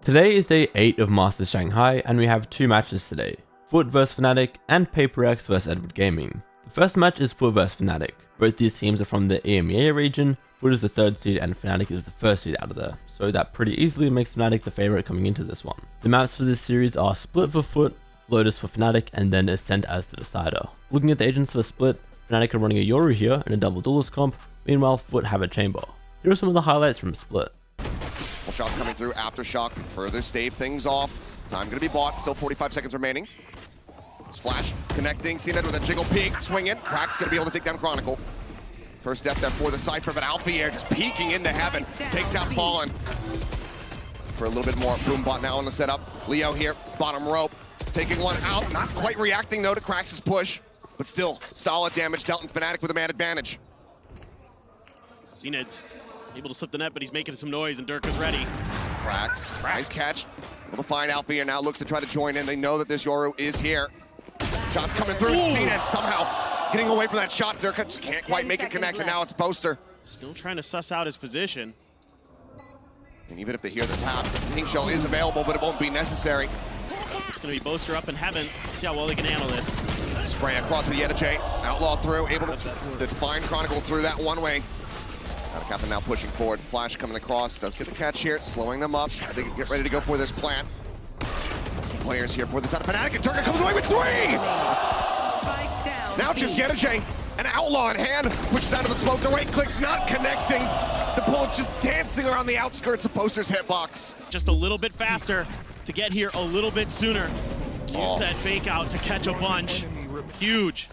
Today is day 8 of Masters Shanghai, and we have 2 matches today, FUT vs FNATIC and PRX vs Edward Gaming. The first match is FUT vs FNATIC. Both these teams are from the EMEA region. FUT is the 3rd seed and FNATIC is the 1st seed out of there, so that pretty easily makes FNATIC the favourite coming into this one. The maps for this series are Split for FUT, Lotus for FNATIC, and then Ascent as the decider. Looking at the agents for Split, FNATIC are running a Yoru here in a double duelist comp, meanwhile FUT have a Chamber. Here are some of the highlights from Split. Well, shots coming through, Aftershock to further stave things off. Time gonna be bought, still 45 seconds remaining. It's Flash connecting, CNED with a jiggle peek, swinging. Crack's gonna be able to take down Chronicle. First death there for the Cypher, but Alfier just peeking into heaven, takes out Fallen. For a little bit more, Boombot now on the setup. Leo here, bottom rope, taking one out. Not quite reacting though to Crack's push, but still solid damage dealt in FNATIC with a man advantage. CNED's able to slip the net, but he's making some noise, and Dirk is ready. Cracks, nice catch. Able to find Alfier now, looks to try to join in. They know that this Yoru is here. Shots coming through, CNED somehow getting away from that shot. Dirk just can't quite make it connect, and now it's Poster. Still trying to suss out his position. And even if they hear the tap, Pink Shell is available, but it won't be necessary. It's going to be Boaster up in heaven. See how well they can handle this. Spray across with EDG, Outlaw through, able to find Chronicle through that one way. Captain now pushing forward, Flash coming across, does get the catch here, slowing them up as they get ready to go for this plant. Players here for this out of FNATIC, and Turka comes away with 3! Now just EDG, an Outlaw in hand, pushes out of the smoke, the right click's not connecting. The bullet's just dancing around the outskirts of Poster's hitbox. Just a little bit faster to get here a little bit sooner. Use that fake out to catch a bunch. Huge.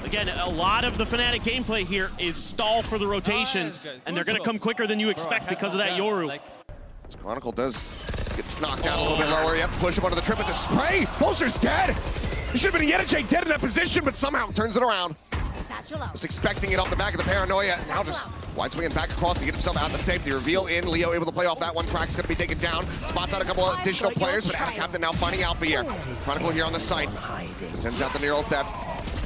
Again, a lot of the FNATIC gameplay here is stall for the rotations, and they're going to come quicker than you expect because of that Yoru. Chronicle does get knocked down a little bit lower. Yep, push him under the trip with the spray. Bolster's dead. He should have been EDG dead in that position, but somehow turns it around. Was expecting it off the back of the Paranoia. Now just wide swinging back across to get himself out to safety. Reveal in, Leo able to play off that one. Crack's going to be taken down. Spots out a couple of additional players, but Captain now finding Alfier. Chronicle here on the site. Sends out the Neural Theft.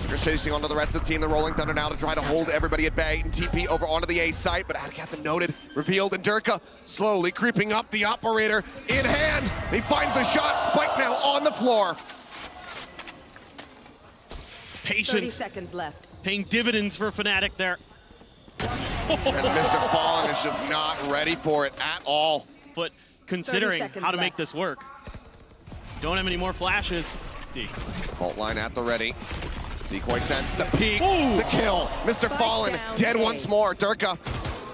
Tigger's chasing onto the rest of the team. The Rolling Thunder now to try to hold everybody at bay and TP over onto the A site, but Captain noted, revealed, and Durka slowly creeping up, the operator in hand. He finds the shot. Spike now on the floor. Patience. 30 seconds left. Paying dividends for FNATIC there. And Mr. Fallen is just not ready for it at all. But considering how to make this work, don't have any more flashes. Fault line at the ready. Decoy sent the peek, the kill. Mr. Fallen dead once more. Durka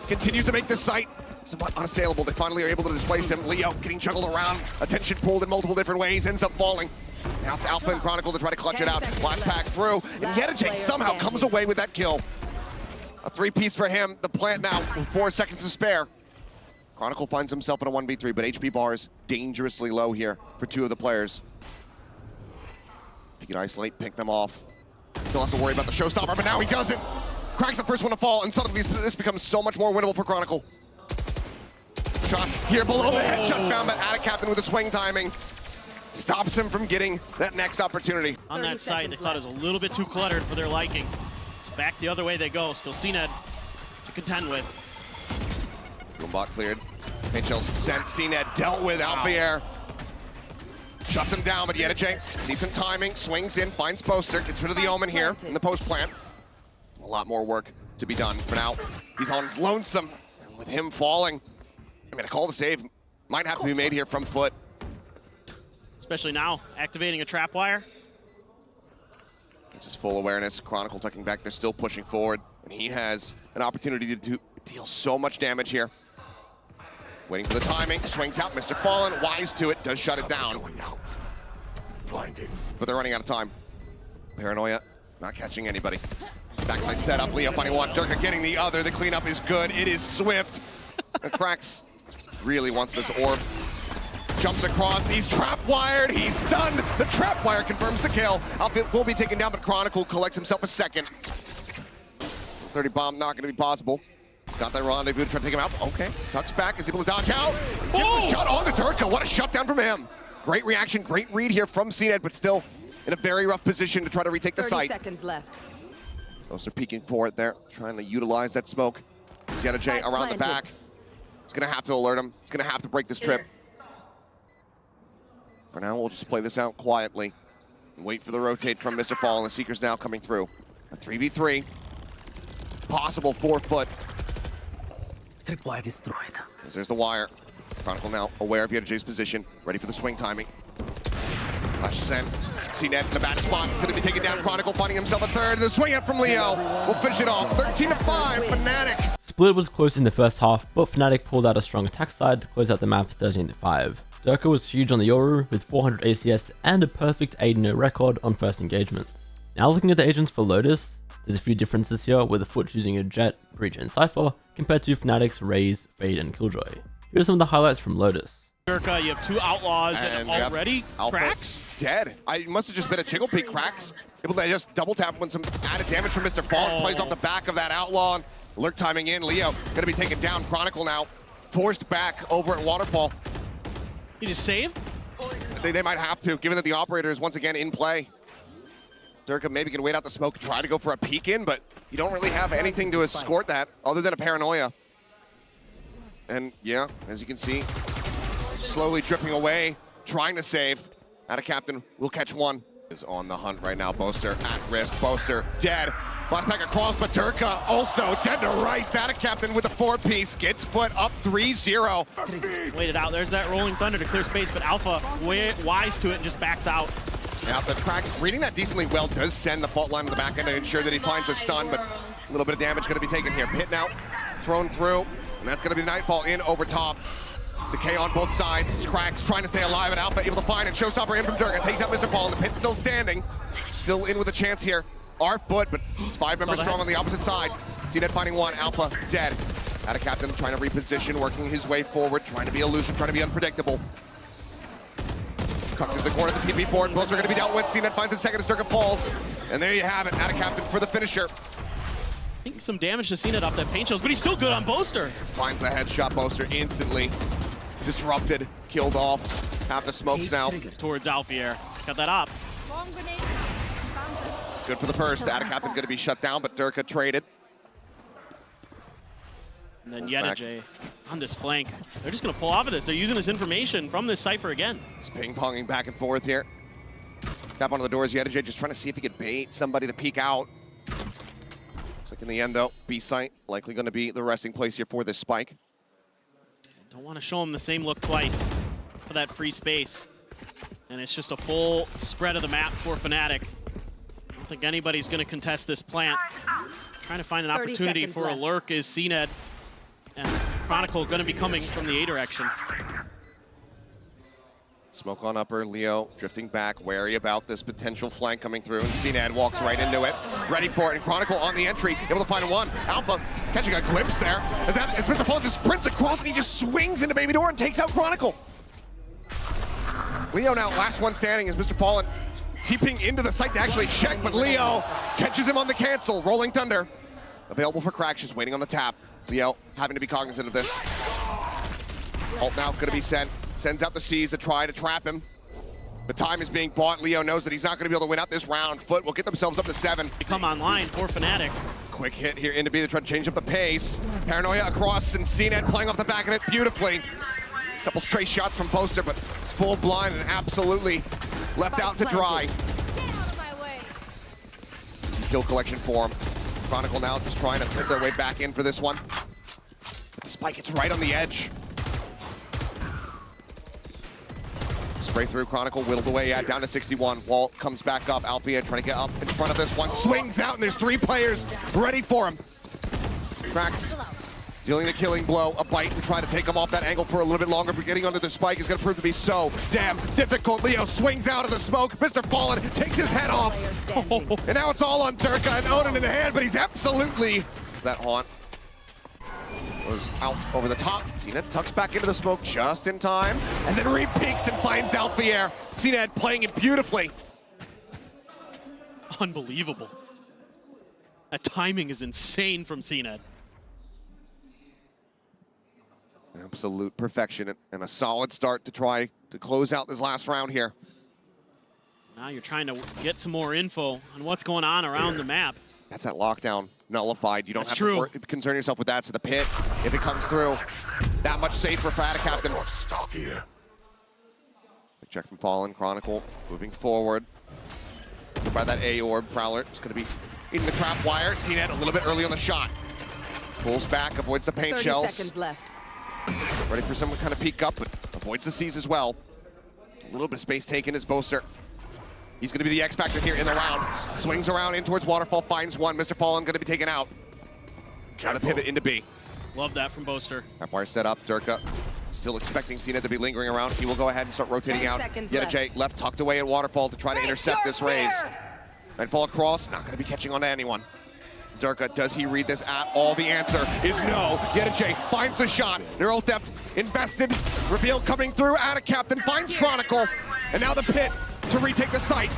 continues to make the site somewhat unassailable. They finally are able to displace him. Leo getting juggled around, attention pulled in multiple different ways, ends up falling. Now it's Alpha and Chronicle to try to clutch it out. Flash pack through, and EDG somehow comes away with that kill. A 3-piece for him. The plant now with 4 seconds to spare. Chronicle finds himself in a 1v3, but HP bars dangerously low here for 2 of the players. If he can isolate, pick them off. Still has to worry about the showstopper, but now he doesn't. Crack's the first one to fall, and suddenly this becomes so much more winnable for Chronicle. Shots here below the headshot found, but Captain with the swing timing stops him from getting that next opportunity. On that side, they thought it was a little bit too cluttered for their liking. So back the other way they go. Still CNED to contend with. Boombot cleared. Paint shells sent. CNED dealt with Alfier. Shuts him down, but EDG, decent timing, swings in, finds Poster, gets rid of the Omen here in the post plant. A lot more work to be done. For now, he's on his lonesome, and with him falling, I mean, a call to save might have to be made here from FUT. Especially now, activating a trap wire. Just full awareness. Chronicle tucking back, they're still pushing forward, and he has an opportunity to deal so much damage here. Waiting for the timing, swings out, Mr. Fallen, wise to it, does shut it down. But they're running out of time. Paranoia, not catching anybody. Backside setup, Leo finding one, Durka getting the other, the cleanup is good, it is swift. And Cracks really wants this orb. Jumps across, he's trap wired, he's stunned. The trap wire confirms the kill. Outfit will be taken down, but Chronicle collects himself a second. 30 bomb, not gonna be possible. He's got that rendezvous to try to take him out. Okay, tucks back, is able to dodge out. Gets the shot on the Durka, what a shutdown from him. Great reaction, great read here from CNED, but still in a very rough position to try to retake the 30 site. seconds left. Those are peeking for it there, trying to utilize that smoke. EDG around the back. It's gonna have to alert him. It's gonna have to break this trip. For now, we'll just play this out quietly and wait for the rotate from Mr. Fallen. The Seeker's now coming through. A 3v3. Possible 4-foot. Tripwire destroyed. As there's the wire. Chronicle now aware of EDG's position, ready for the swing timing. Flash sent. CNET in a bad spot. It's going to be taken down. Chronicle finding himself a third. The swing out from Leo. We'll finish it off. 13-5, FNATIC. Split was close in the first half, but FNATIC pulled out a strong attack side to close out the map 13-5. Durka was huge on the Yoru with 400 ACS and a perfect 8-0 record on first engagements. Now looking at the agents for Lotus, there's a few differences here with the FUT choosing a Jet, Breach and Cypher compared to FNATIC's Raze, Fade and Killjoy. Here are some of the highlights from Lotus. Durka, you have 2 outlaws and already cracks? Dead. I must have just been a Jiggle Peek. Cracks able to just double tap when some added damage from Mr. Fallen plays off the back of that outlaw. Lurk timing in. Leo going to be taken down. Chronicle now forced back over at Waterfall. You just save? They might have to, given that the operator is once again in play. Durka maybe can wait out the smoke, try to go for a peek in, but you don't really have anything to escort that other than a paranoia. And yeah, as you can see, slowly dripping away, trying to save. Out of Captain will catch one. Is on the hunt right now. Boaster at risk. Boaster dead. Last pack across, but Durka also dead to rights. Out of Captain with a 4-piece. Gets FUT up 3-0. Waited out. There's that Rolling Thunder to clear space, but Alpha wise to it and just backs out. Now the cracks reading that decently well does send the fault line to the back end to ensure that he finds a stun, but a little bit of damage going to be taken here. Pit now thrown through, and that's going to be the Nightfall in over top. Decay on both sides. Cracks trying to stay alive, and Alpha able to find it. Showstopper in from Durka. Takes out Mr. Paul, and the Pit's still standing. Still in with a chance here. Our FUT, but it's 5 members strong on the opposite side. CNET finding one. Alpha dead. Out of Captain trying to reposition, working his way forward, trying to be elusive, trying to be unpredictable. Tucked into the corner of the TP port. Both are going to be dealt with. CNET finds a second as Durka falls. And there you have it. Out of Captain for the finisher. I think some damage to CNET off that paint shells, but he's still good on Boaster. Finds a headshot. Boaster instantly disrupted, killed off. Half the smokes now. Towards Alfier. Got that up. Good for the first. Out of Captain going to be shut down, but Durka traded. And then EDG on this flank. They're just going to pull off of this. They're using this information from this Cypher again. It's ping-ponging back and forth here. Tap onto the doors. EDG just trying to see if he could bait somebody to peek out. Looks like in the end, though, B site likely going to be the resting place here for this spike. Don't want to show him the same look twice for that free space. And it's just a full spread of the map for FNATIC. I don't think anybody's going to contest this plant. Trying to find an opportunity for a lurk is CNET. And Chronicle going to be coming from the A direction. Smoke on upper. Leo drifting back, wary about this potential flank coming through. And CNET walks right into it, ready for it. And Chronicle on the entry, able to find one. Alpha catching a glimpse there. As Mr. Fallen just sprints across and he just swings into Baby Door and takes out Chronicle. Leo now last one standing as Mr. Fallen TPing into the site to actually check, but Leo catches him on the cancel. Rolling Thunder available for cracks, just waiting on the tap. Leo having to be cognizant of this. Ult now going to be sent. Sends out the C's to try to trap him. The time is being bought. Leo knows that he's not going to be able to win out this round. FUT will get themselves up to 7. They come online for FNATIC. Quick hit here into B to try to change up the pace. Paranoia across and CNET playing off the back of it beautifully. Couple stray shots from Boaster, but it's full blind and absolutely left out to dry. Easy kill collection for him. Chronicle now just trying to put their way back in for this one. But the spike gets right on the edge. Spray through. Chronicle whittled away down to 61. Walt comes back up. Alfia trying to get up in front of this one. Swings out and there's 3 players ready for him. Cracks dealing the killing blow. A bite to try to take him off that angle for a little bit longer, but getting onto the spike is going to prove to be so damn difficult. Leo swings out of the smoke. Mr. Fallen takes his head off. And now it's all on Durka and Odin in the hand, but he's absolutely... Is that Haunt? Goes out over the top. CNET tucks back into the smoke just in time. And then re-peeks and finds Alfier. CNET playing it beautifully. Unbelievable. That timing is insane from CNET. Absolute perfection and a solid start to try to close out this last round here. Now you're trying to get some more info on what's going on around the map. That's that lockdown nullified. You don't That's have to concern yourself with that. So the pit, if it comes through, that much safer for Captain. Check from Fallen. Chronicle moving forward. By that A orb, Prowler is going to be eating the trap wire. CNET a little bit early on the shot. Pulls back, avoids the paint 30 shells. seconds left. Ready for some kind of peek up, but avoids the C's as well. A little bit of space taken as Boaster. He's going to be the X factor here in the round. Swings around in towards Waterfall, finds one. Mr. Fallen going to be taken out. Got to pivot into B. Love that from Boaster. Trap wire set up. Durka still expecting CNET to be lingering around. He will go ahead and start rotating 10 out. seconds EDG left tucked away at Waterfall to try to intercept this raise. And fall across, not going to be catching on to anyone. Durka, does he read this at all? The answer is no. EDG finds the shot. Neural Theft invested. Reveal coming through. Captain finds Chronicle. And now the pit to retake the site.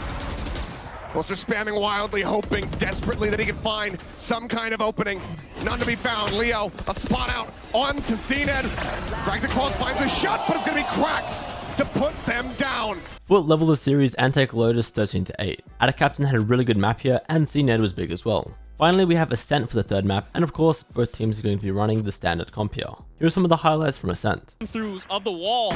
Boaster spamming wildly, hoping desperately that he can find some kind of opening. None to be found. Leo, a spot out on to CNET. Drags across, finds a shot, but it's going to be cracks to put them down. FUT leveled the series and take Lotus 13-8. Captain had a really good map here, and CNED was big as well. Finally, we have Ascent for the third map, and of course, both teams are going to be running the standard comp here. Here are some of the highlights from Ascent. Through of the wall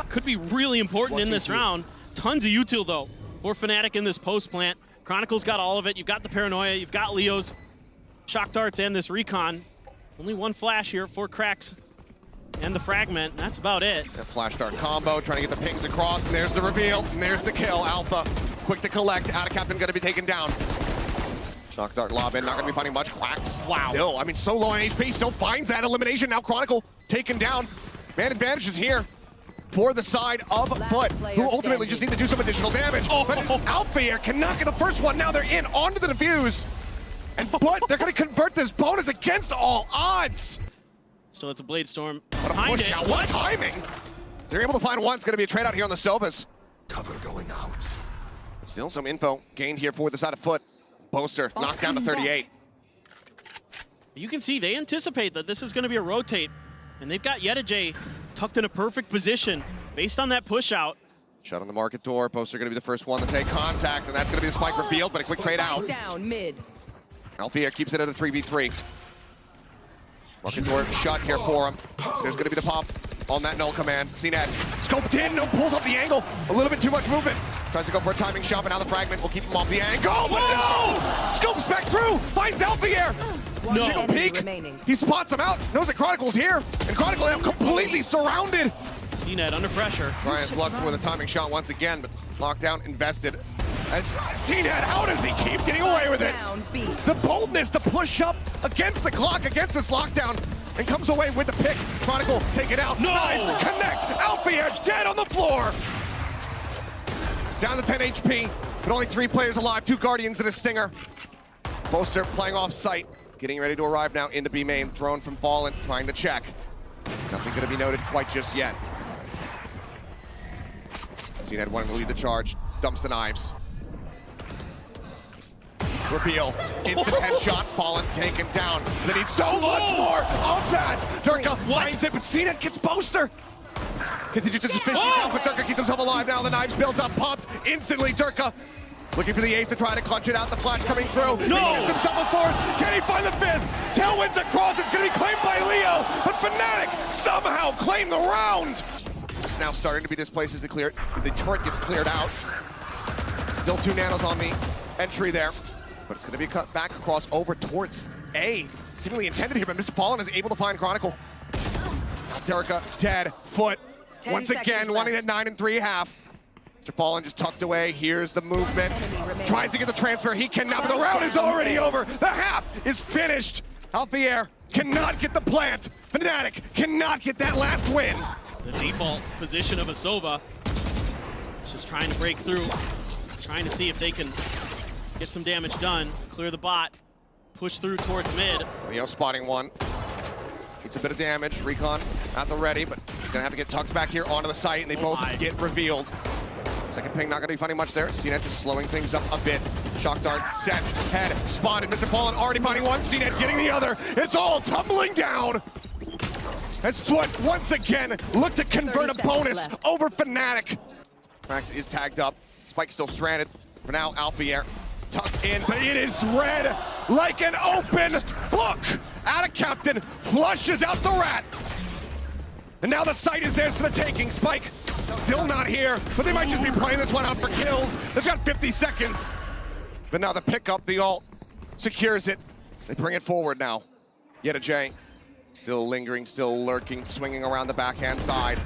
could be really important in this round. Tons of util though for FNATIC in this post plant. Chronicle's got all of it. You've got the Paranoia, you've got Leo's shock darts and this recon. Only one flash here for cracks and the fragment. That's about it. That flash dart combo, trying to get the pings across, and there's the reveal, and there's the kill. Alpha, quick to collect. Captain going to be taken down. Shock dart lob in, not going to be finding much. Quacks. Wow. Still, I mean, so low on HP, still finds that elimination. Now Chronicle taken down. Man advantage is here for the side of FUT, who ultimately just need to do some additional damage. But Alpha here cannot get the first one. Now they're in onto the defuse. And FUT, they're going to convert this bonus against all odds. Still, it's a Blade Storm. What a push out. What timing. They're able to find one. It's going to be a trade out here on the Sovas. Cover going out. Still some info gained here for the side of FUT. Boaster knocked down to 38. You can see they anticipate that this is going to be a rotate, and they've got EDG tucked in a perfect position based on that push out. Shut on the market door. Boaster going to be the first one to take contact, and that's going to be the spike revealed, but a quick trade out. Down mid. Alfia keeps it at a 3v3. Market door shut here for him. So there's going to be the pop on that null command. CNET scoped in, no, pulls up the angle. A little bit too much movement. Tries to go for a timing shot, but now the fragment will keep him off the angle. But no! Scopes back through, finds Alfier. Jiggle peek. He spots him out, knows that Chronicle's here, and Chronicle now completely surrounded. CNET under pressure. Trying his luck for the timing shot once again, but lockdown invested. As CNET, how does he keep getting away with it? The boldness to push up against the clock, against this lockdown, and comes away with the pick. Chronicle, take it out. No! Nice, connect. Alfier dead on the floor. Down to 10 HP, but only 3 players alive, 2 Guardians and a Stinger. Boaster playing off site, getting ready to arrive now into B main. Drone from Fallen, trying to check. Nothing going to be noted quite just yet. CNET wanting to lead the charge, dumps the knives. Reveal, instant headshot, Fallen taken down. They need so much more of that. Durka finds it, but CNET gets Boaster. Continues to suspicion now, but Durka keeps himself alive now. The knives built up, popped instantly. Durka looking for the ace to try to clutch it out. The flash coming through. No! He gets himself a fourth. Can he find the fifth? Tailwinds across. It's going to be claimed by Leo, but FNATIC somehow claim the round. It's now starting to be this place as the turret gets cleared out. Still 2 nanos on the entry there. But it's going to be cut back across over towards A. Seemingly intended here, but Mr. Fallen is able to find Chronicle. Durka dead. FUT once again wanting that 9 3/2. Mr. Fallen just tucked away. Here's the movement. Tries to get the transfer. He cannot, but the round is already over. The half is finished. Alfier cannot get the plant. FNATIC cannot get that last win. The default position of a Sova. It's just trying to break through. Trying to see if they can get some damage done, clear the bot, push through towards mid. Leo spotting one. Gets a bit of damage. Recon at the ready, but he's gonna have to get tucked back here onto the site, and they both get revealed. Second ping not gonna be finding much there. CNET just slowing things up a bit. Shock dart set, head spotted. Mr. Fallen already finding one. CNET getting the other. It's all tumbling down. As FUT once again look to convert a bonus over FNATIC. Max is tagged up. Spike's still stranded. For now, Alfier tucked in, but it is red like an open book. Captain flushes out the rat. And now the site is theirs for the taking. Spike Still not here, but they might just be playing this one out for kills. They've got 50 seconds. But now the pickup, the ult, secures it. They bring it forward now. EDG, still lingering, still lurking, swinging around the backhand side.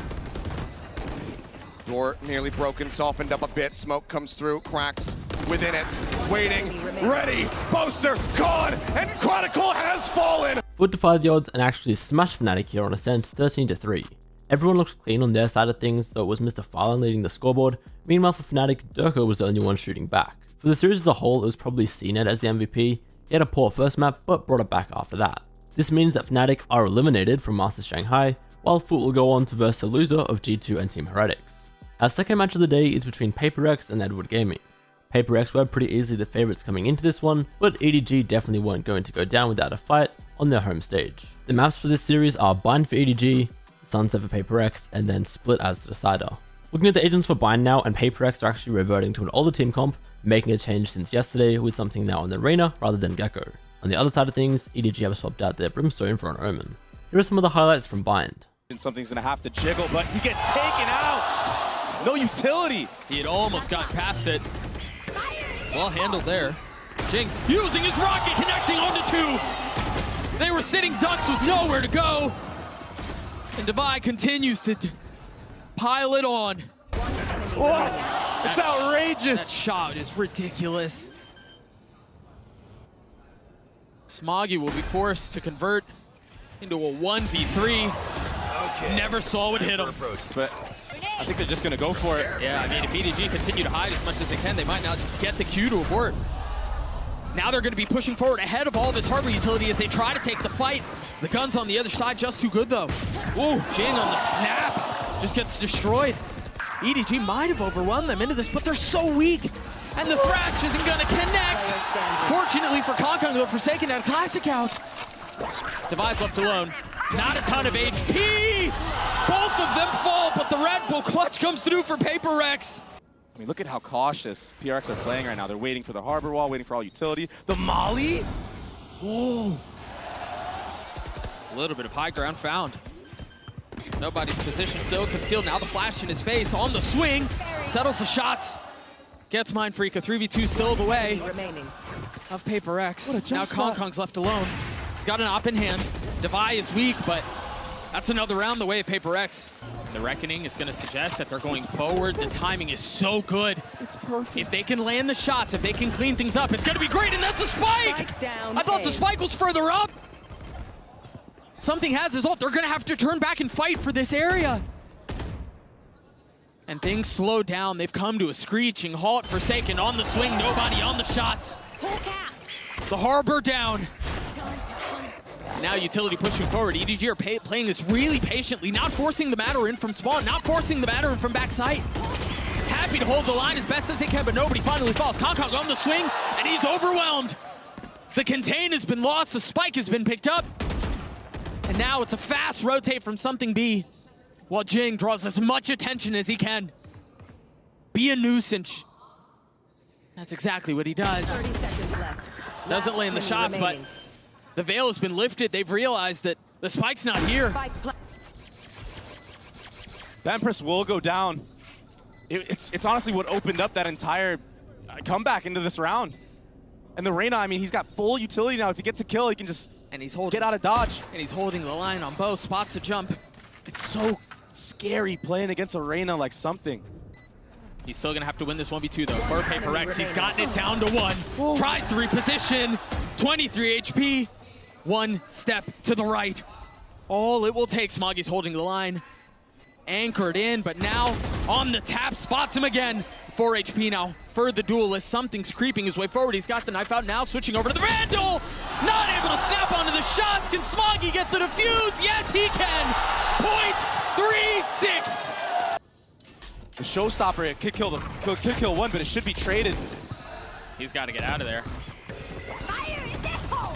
Door nearly broken, softened up a bit. Smoke comes through, cracks within it. Waiting, ready, Boaster, gone, and Chronicle has fallen! FUT defied the odds and actually smashed FNATIC here on Ascent 13-3. Everyone looked clean on their side of things, though it was Mr. Fallen leading the scoreboard. Meanwhile for FNATIC, Durka was the only one shooting back. For the series as a whole, it was probably CNET as the MVP. He had a poor first map, but brought it back after that. This means that FNATIC are eliminated from Masters Shanghai, while FUT will go on to verse the loser of G2 and Team Heretics. Our second match of the day is between PRX and Edward Gaming. PRX were pretty easily the favourites coming into this one, but EDG definitely weren't going to go down without a fight on their home stage. The maps for this series are Bind for EDG, Sunset for PRX, and then Split as the decider. Looking at the agents for Bind now, and PRX are actually reverting to an older team comp, making a change since yesterday with something now on the Reyna rather than Gecko. On the other side of things, EDG have swapped out their Brimstone for an Omen. Here are some of the highlights from Bind. Something's gonna have to jiggle, but he gets taken out! No utility! He had almost gotten past it. Well handled there. Jing using his rocket, connecting onto two. They were sitting ducks with nowhere to go. And Divide continues to pile it on. What? It's outrageous! That shot is ridiculous. Smoggy will be forced to convert into a 1v3. Okay. Never saw what hit him. But I think they're just gonna go for it. Yeah, I mean, if EDG continue to hide as much as they can, they might not get the Q to abort. Now they're gonna be pushing forward ahead of all this harbor utility as they try to take the fight. The guns on the other side just too good though. Ooh, Jing on the snap just gets destroyed. EDG might have overwhelmed them into this, but they're so weak. And the Thrash isn't gonna connect. Fortunately for Kong, though, Forsaken had Classic out. Divide's left alone. Not a ton of HP. Both of them fall, but the Red Bull clutch comes through for PRX. I mean, look at how cautious PRX are playing right now. They're waiting for the harbor wall, waiting for all utility. The Molly? Ooh. A little bit of high ground found. Nobody's positioned so concealed. Now the flash in his face on the swing. Settles the shots. Gets Mind Freak. A 3v2 still the way of PRX. Now Kong's left alone. He's got an op in hand. Divide is weak, but that's another round the way of PRX. The Reckoning is going to suggest that they're going forward. The timing is so good. It's perfect. If they can land the shots, if they can clean things up, it's going to be great, and that's a spike! I thought the spike was further up. Something has his ult. They're going to have to turn back and fight for this area. And things slow down. They've come to a screeching halt. Forsaken on the swing, nobody on the shots. The harbor down. Now utility pushing forward. EDG are playing this really patiently, not forcing the matter in from spawn, not forcing the matter in from backside. Happy to hold the line as best as they can, but nobody finally falls. Kong on the swing, and he's overwhelmed. The contain has been lost, the spike has been picked up. And now it's a fast rotate from something B, while Jing draws as much attention as he can. Be a nuisance. That's exactly what he does. 30 seconds left. Doesn't land the shots, but the veil has been lifted. They've realized that the spike's not here. The Empress will go down. It's honestly what opened up that entire comeback into this round. And the Reyna, I mean, he's got full utility now. If he gets a kill, he can just get out of dodge. And he's holding the line on both spots to jump. It's so scary playing against a Reyna like something. He's still gonna have to win this 1v2 though. For PRX, he's gotten it down to one. Whoa. Tries to reposition, 23 HP. One step to the right. All it will take. Smoggy's holding the line. Anchored in, but now on the tap, spots him again. 4 HP now for the duelist. Something's creeping his way forward. He's got the knife out now, switching over to the Vandal. Not able to snap onto the shots. Can Smoggy get the defuse? Yes, he can. .36. The showstopper, it could kill one, but it should be traded. He's got to get out of there.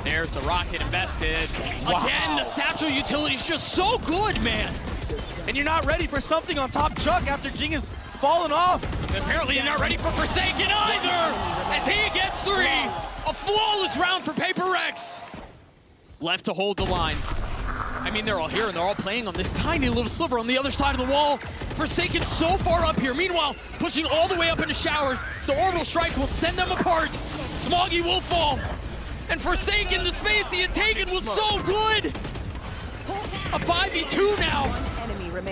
There's the rocket invested. Wow. Again, the satchel utility's just so good, man. And you're not ready for something on top Chuck after Jing has fallen off. Apparently you're not ready for Forsaken either, as he gets 3. A flawless round for PRX. Left to hold the line. I mean, they're all here and they're all playing on this tiny little sliver on the other side of the wall. Forsaken so far up here. Meanwhile, pushing all the way up into showers. The orbital strike will send them apart. Smoggy will fall. And Forsaken, the space he had taken was so good. A 5v2 now.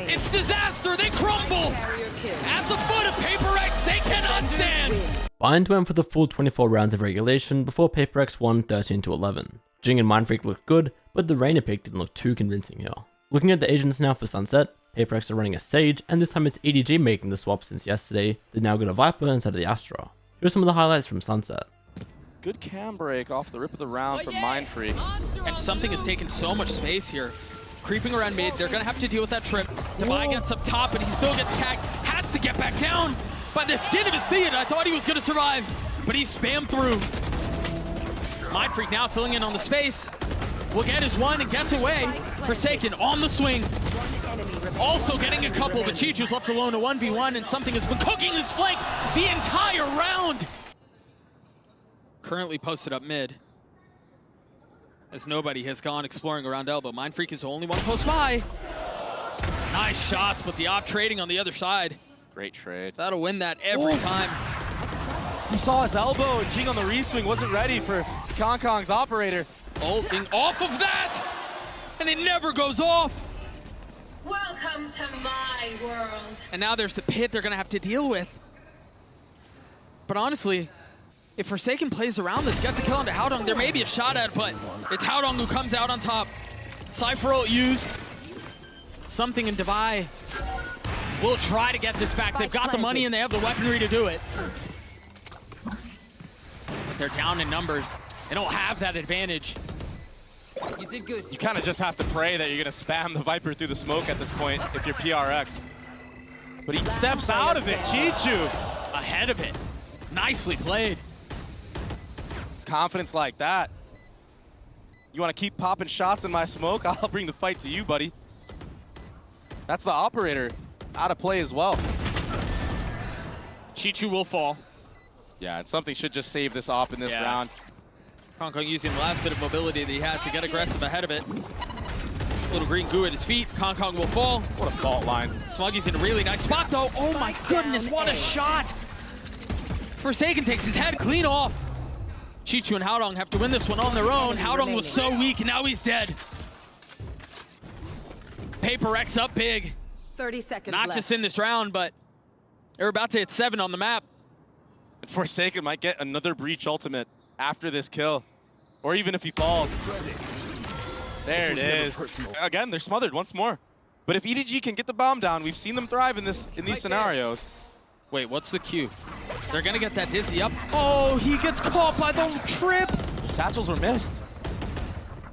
It's disaster. They crumble. At the foot of PRX, they cannot stand. Bind went for the full 24 rounds of regulation before PRX won 13-11. Jing and Mindfreak looked good, but the Reyna pick didn't look too convincing here. Looking at the agents now for Sunset, PRX are running a Sage, and this time it's EDG making the swap since yesterday. They now got a Viper instead of the Astra. Here are some of the highlights from Sunset. Good cam break off the rip of the round from Mindfreak. And something has taken so much space here. Creeping around mid, they're gonna have to deal with that trip. Devi gets up top, and he still gets tagged. Has to get back down by the skin of his teeth. I thought he was gonna survive, but he spammed through. Mindfreak now filling in on the space. Will get his one and gets away. Forsaken on the swing. Also getting a couple, but Chichu's left alone a 1v1, and something has been cooking his flank the entire round. Currently posted up mid, as nobody has gone exploring around elbow. Mindfreak is the only one close by. Nice shots, but the op trading on the other side. Great trade. That'll win that every time. He saw his elbow, and Jing on the reswing wasn't ready for Kong's operator. Ulting off of that, and it never goes off. Welcome to my world. And now there's the pit they're gonna have to deal with. But honestly, if Forsaken plays around this, gets a kill onto Haodong, there may be a shot at it, but it's Haodong who comes out on top. Cypher ult used. Something in Devi will try to get this back. They've got the money and they have the weaponry to do it. But they're down in numbers. They don't have that advantage. You did good. You kind of just have to pray that you're going to spam the Viper through the smoke at this point if you're PRX. But he steps out of it, Chichu. Ahead of it. Nicely played. Confidence like that. You want to keep popping shots in my smoke? I'll bring the fight to you, buddy. That's the operator. Out of play as well. Chichu will fall. Yeah, and something should just save this op in this round. Kong using the last bit of mobility that he had to get aggressive ahead of it. Little green goo at his feet. Kong will fall. What a fault line. Smoggy's in a really nice spot though. Oh my goodness, what a shot. Forsaken takes his head clean off. Chichu and Haodong have to win this one on their own. Haodong was so weak and now he's dead. PRX up big. 30 seconds Not left. just in this round, but they're about to hit 7 on the map. And Forsaken might get another Breach ultimate after this kill. Or even if he falls. There it is. Again, they're smothered once more. But if EDG can get the bomb down, we've seen them thrive in these scenarios. Wait, what's the cue? They're gonna get that Dizzy up. Oh, he gets caught by the trip. The satchels were missed.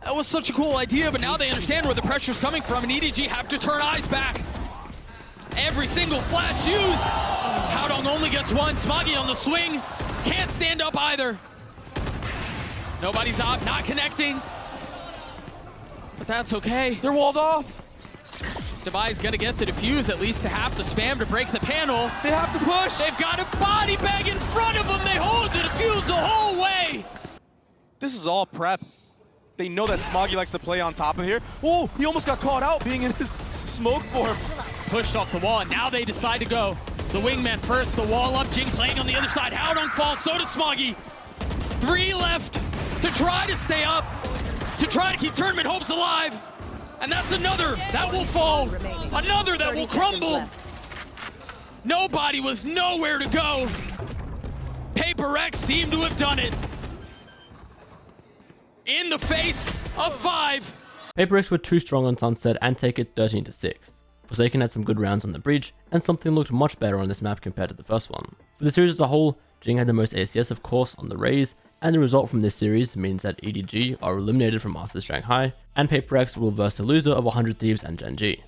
That was such a cool idea, but now they understand where the pressure's coming from, and EDG have to turn eyes back. Every single flash used. Haodong only gets one. Smoggy on the swing. Can't stand up either. Nobody's up, not connecting. But that's okay. They're walled off. Devi's gonna get the defuse at least to have the spam to break the panel. They have to push. They've got a body bag in front of them. They hold the defuse the whole way. This is all prep. They know that Smoggy likes to play on top of here. Oh, he almost got caught out being in his smoke form. Pushed off the wall, and now they decide to go. The wingman first, the wall up, Jing playing on the other side. Haodong falls, so does Smoggy. 3 left to try to stay up, to try to keep tournament hopes alive. And that's another that will fall, another that will crumble. Nobody was nowhere to go. PRX seemed to have done it. In the face of 5. PRX were too strong on Sunset and take it 13-6. Forsaken had some good rounds on the breach, and something looked much better on this map compared to the first one. For the series as a whole, Jing had the most ACS of course on the Raze, and the result from this series means that EDG are eliminated from Masters Shanghai, and PRX will verse the loser of 100 Thieves and Gen G.